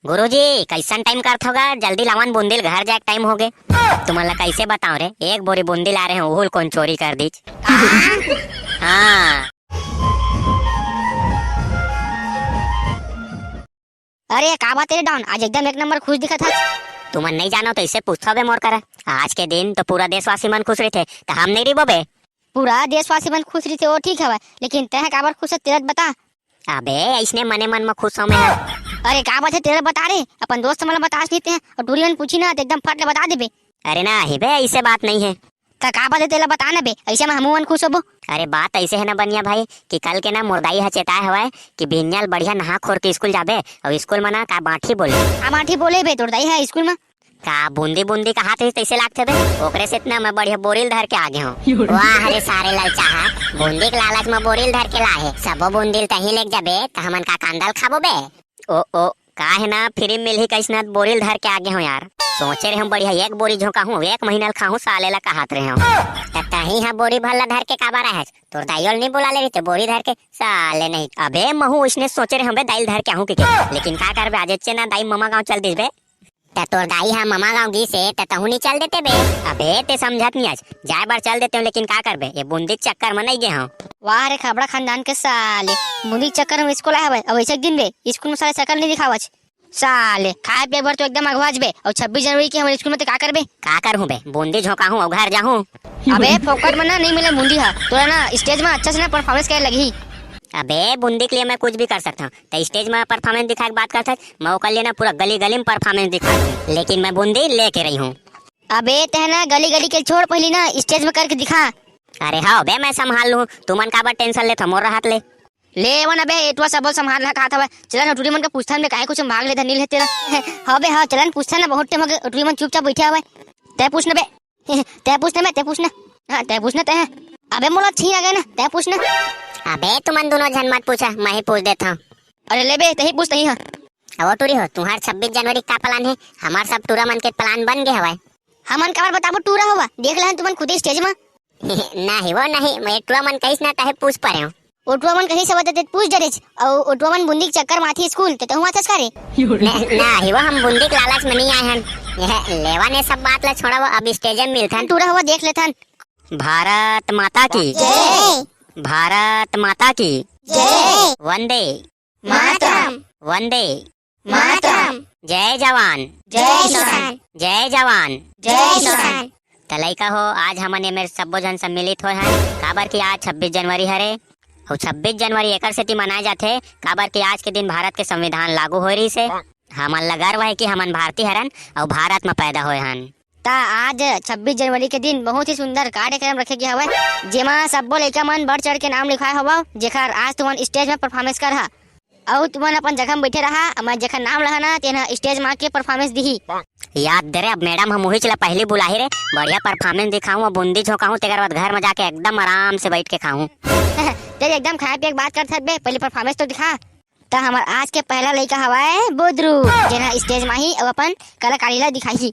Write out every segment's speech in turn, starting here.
गुरुजी कैसन टाइम करत होगा, जल्दी लावन बुंदिल घर जाए टाइम हो गए। तुम्हारा कैसे बताओ रे, एक बोरी बुंदी ला रहे हैं उहुल कौन चोरी कर दी। हाँ अरे का बात है डॉन, आज एकदम एक नंबर खुश दिखा था। तुम नहीं जानो तो इससे पूछता बे मोर करा। आज के दिन तो पूरा देशवासी मन खुश रहे थे, तो हम नहीं रही बे। पूरा देशवासी मन खुश रही थे वो ठीक है, लेकिन तह काबर खुश है तेरा बता। अबे ऐसने मने मन में खुश हो मैं। अरे का बात है तेरा बता रे, अपन दोस्त मला बता देते हैं और टूरी मन पूछी ना तो एकदम फट ले बता देबे। अरे ना ही बे, ऐसे बात नहीं है। तो का बात है तेरा बता ना बे, ऐसे में हमू मन खुश होबो। अरे बात ऐसे है ना बनिया भाई कि कल के ना मुर्दाई ह चेताए हवाए कि बिन्याल बढ़िया नहा खोर के स्कूल जाबे और स्कूल में ना का बाठी बोले। आ बाठी बोले बे तोड़ दई है स्कूल में। का बूंदी बूंदी का हाथ तैसे लागते बे, ओकरे से इतना मैं बढ़िया बोरिल धर के आगे हूँ। वाह अरे सारे ललचा बूंदी के लालच में बोरिल धर के लाए सबो बूंदिल तही लेके जाबे तो हमन का कांदल खाबो बे। ओ का है ना फ्री मिल ही कैसना बोरिल धर के आगे हूँ यार। सोचे रहे हूँ बढ़िया एक बोरी झोंका हूँ, एक महीना खाऊं साले ला कहात रहे हूँ। तही हाँ बोरी भल्ला धर के काबा रहा है तो दाइल नहीं बुला ले रही बोरी धर के साले नहीं। अबे महू उसने सोचे रहे हूँ दाइल धर के आहू के लेकिन का करबे आज ना दाई मामा गाँव चल दिस बे। तोर दाई हाँ मामा गाँव गी से तहू नहीं चल देते बे। अबे ते समझत नहीं आज जाए बार चल देते हूँ, लेकिन का करबे ये बूंदी के चक्कर में नहीं गए हूँ। वाह रे खबड़ा खानदान के साले, बूंदी के चक्कर में स्कूल आया है। अब ऐसे दिन बे स्कूल में सारे शकल नहीं दिखावच साले। खाए पिए भर तो एकदम अगवाज बे और 26 जनवरी के हमारे स्कूल में तो का करबे। का करूँ बे, बूंदी झोंका हूँ और घर जाऊँ। अबे फोकट में ना नहीं मिले बूंदी हा तो ना स्टेज में अच्छा से ना परफॉर्मेंस करे लगी। अबे बूंदी के लिए मैं कुछ भी कर सकता हूँ, तो स्टेज में परफॉर्मेंस दिखा के बात करता है मैं कर लिए ना पूरा गली गली में परफॉर्मेंस दिखा दूँ, लेकिन मैं बूंदी लेके रही हूँ। अबे तहना गली गली के छोड़ पहली ना स्टेज में करके दिखा। अरे हाँ बे मैं संभाल लूँ, तुमन का टेंशन ले मोर हाथ ले वन अबे एटवा सब संभाल रहा था। चला ना टूरी मन का पूछता है काहे कुछ भाग लेता नील है तेरा। हाँ बे हाँ चलन पूछता ना बहुत टाइम हो गया, टूरी मन चुपचाप बैठा हुआ है। तय पूछना बे तय पूछना मैं तय पूछना। हाँ तय पूछना तय। अबे मोला छी आ गया ना तय पूछना। अबे तुमन दोनों झन मत पूछा, मैं ही पूछ देता हूँ। अरे ले बे तही पूछ तही। हाँ वो टूरी हो तुम्हार 26 जनवरी का प्लान है, हमार सब टूरा मन के प्लान बन गए हवाए। हमन का बताबो टूरा हुआ देख लें तुमन खुद स्टेज में। नहीं वो नहीं, मैं टूरा मन कहिस ना तहे पूछ पा रहे हूँ। ओटवा मन कहीं से बताते पूछ डरेच और ओटवा मन बूंदी के चक्कर माथी स्कूल ते हुआ तस करे। नहीं वो हम बूंदी के लालच में नहीं आए हैं, यह लेवा ने सब बात ला छोड़ा, वो अब स्टेज में मिलथन टूरा हुआ देख लेथन। भारत माता की जय, भारत माता की जय, वंदे मातरम, वंदे मातरम, जय जवान, जय किसान, जय जवान, जय किसान। तलई का हो आज हमने मेरे सबो जन सम्मिलित हो हैं काबर की आज 26 जनवरी हरे और 26 जनवरी एकर सेती मनाए जाते काबर की आज के दिन भारत के संविधान लागू हो रही से हमन ला गर्व है कि हमन भारतीय हरन और भारत में पैदा होए हन। ता आज 26 जनवरी के दिन बहुत ही सुंदर कार्यक्रम रखे गया हुआ जेमा सबो लइका मन बढ़ चढ़ के नाम लिखाए हवा जेकर आज तुमन स्टेज में परफॉर्मेंस कर और तुमन अपन जगह में बैठे रहा मैं जेकर नाम लहा ना तेना स्टेज में आके परफॉर्मेंस दी। याद दे रे अब मैडम हम वही चला पहले बुलाई रे बढ़िया परफॉर्मेंस दिखाऊं और बूंदी झोंकाऊं तेकर बाद घर में जाके एकदम आराम से बैठ के खाऊं। तेरे एकदम खाए पिए बात करते बे पहले परफॉर्मेंस तो दिखा। तो हमार आज के पहला लड़का हवा है बुद्रू जेना स्टेज में ही अब अपन कलाकारी ला दिखाई।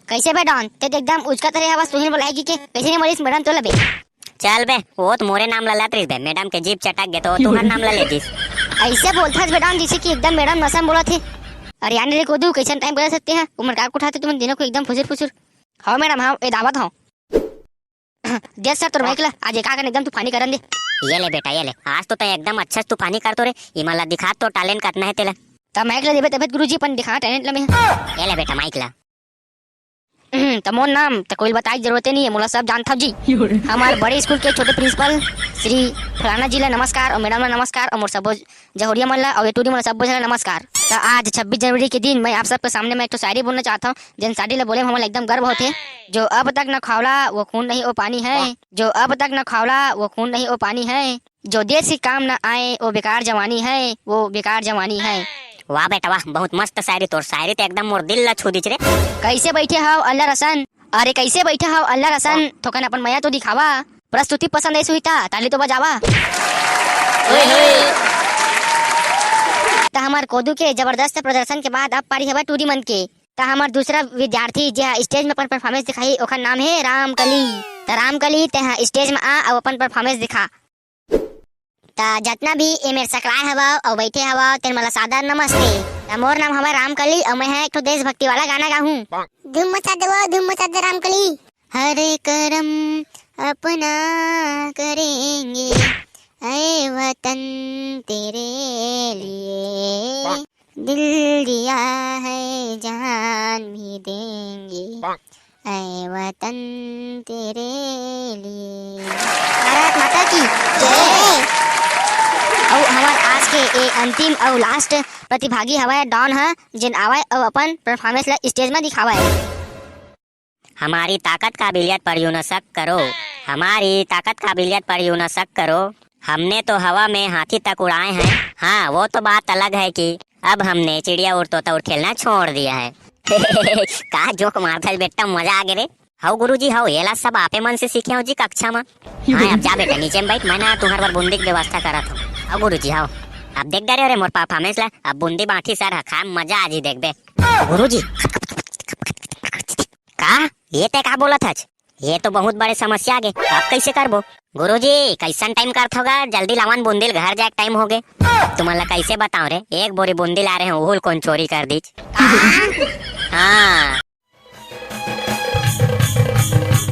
कैसे बे डॉन ते एकदम उचका तरह हवा सुनील बुलाएगी के कैसे नहीं मरीज मैडम तो लबे। चल बे वो तो मोरे नाम ला लत रही बे, मैडम के जीप चटक गए तो तुम्हारा नाम ला लेतीस। ऐसे बोलता बे डॉन जैसे कि एकदम मैडम नसम बोला थे। अरे यानी रे कोदू कैसे टाइम बता सकते हैं उम्र कार को उठाते तुम दिनों को एकदम फुसुर फुसुर। हाँ मैडम हाँ ए दावत हो देख सर तो माइकला आज एक आकर एकदम तूफानी करन दे। ये ले बेटा ये ले आज तो तय एकदम अच्छा तूफानी कर तो रे इमला दिखा तो टैलेंट कितना है तेला। तब माइकला देबे तबियत गुरुजी अपन दिखा टैलेंट लमे। ये ले बेटा माइक ला। तमोन नाम तो कोई बताई जरूरत नहीं है मोला सब जानता जी। हमारे बड़े स्कूल के छोटे प्रिंसिपल श्री फलाना जी ला नमस्कार और मैडम ला नमस्कार और मोर सबो जहोरिया मन ला और टूरी मन सबो ला नमस्कार। तो आज 26 जनवरी के दिन मैं आप सबके सामने में एक तो शायरी बोलना चाहता हूँ जिन शायरी ला बोले हमारा एकदम गर्व होते। जो अब तक न खौला वो खून नहीं वो पानी है, जो अब तक न खौला वो खून नहीं वो पानी है, जो देश के काम न आए वो बेकार जवानी है, वो बेकार जवानी है। वाह बेटा वाह बहुत मस्त शायरी, तोर शायरी तो एकदम मोर दिल ला छू दी रे। कैसे बैठे हो अल्लाह रसन, अरे कैसे बैठे हो अल्लाह रसन, थोकन अपन मया तो दिखावा, प्रस्तुति पसंद ऐसी हुई था ताली तो बजावा। तो हमार कोदू के जबरदस्त प्रदर्शन के बाद अब पारी हवा टूरी मन के। तो हमार दूसरा विद्यार्थी जहाँ स्टेज में अपन परफॉर्मेंस दिखाई ओखर नाम है रामकली। तो रामकली तहाँ स्टेज में आ और अपन परफॉर्मेंस दिखा। ता जितना भी ए मेरे सकलाए हवा और बैठे हवा तेन मला सादर नमस्ते। मोर नाम हमारा रामकली और मैं एक तो देशभक्ति वाला गाना गाऊं। धूम मचा दे रामकली। हर करम अपना करेंगे ऐ वतन तेरे लिए, दिल दिया है जान भी देंगे ऐ वतन तेरे लिए। भारत माता की जय। और हमार आज के एक अंतिम और लास्ट प्रतिभागी हवाए डॉन है जिन आवाए और अपन परफॉर्मेंस ला स्टेज में दिखावा है। हमारी ताकत काबिलियत पर यूं न शक करो, हमारी ताकत काबिलियत पर यूं न शक करो। हमने तो हवा में हाथी तक उड़ाए हैं। हाँ वो तो बात अलग है कि अब हमने चिड़िया उड़ तोता उड़ खेलना छोड़ दिया है। का जोक मारता है बेटा, मजा आ गए रे। हाउ गुरुजी हाउ, ये ला सब आपे मन से सीखे हो जी कक्षा में। हाँ अब जा बेटा नीचे में बैठ, मैं ना तुम्हारे बार बूंदी की व्यवस्था करा था। हाउ गुरुजी हाउ, अब देख डरे रे मोर परफॉर्मेंस ला, अब बूंदी बांटी सर खा मजा आ जी देख बे। गुरुजी का ये ते का बोला था? ये तो बहुत बड़े समस्या आगे, आप कैसे करबो? गुरुजी कैसन टाइम करत होगा, जल्दी लावन बूंदिल घर जाए टाइम हो गए। तुम्हारा कैसे बताओ रे, एक बोरी बूंदी ला रहे हैं उहुल कौन चोरी कर दी। हाँ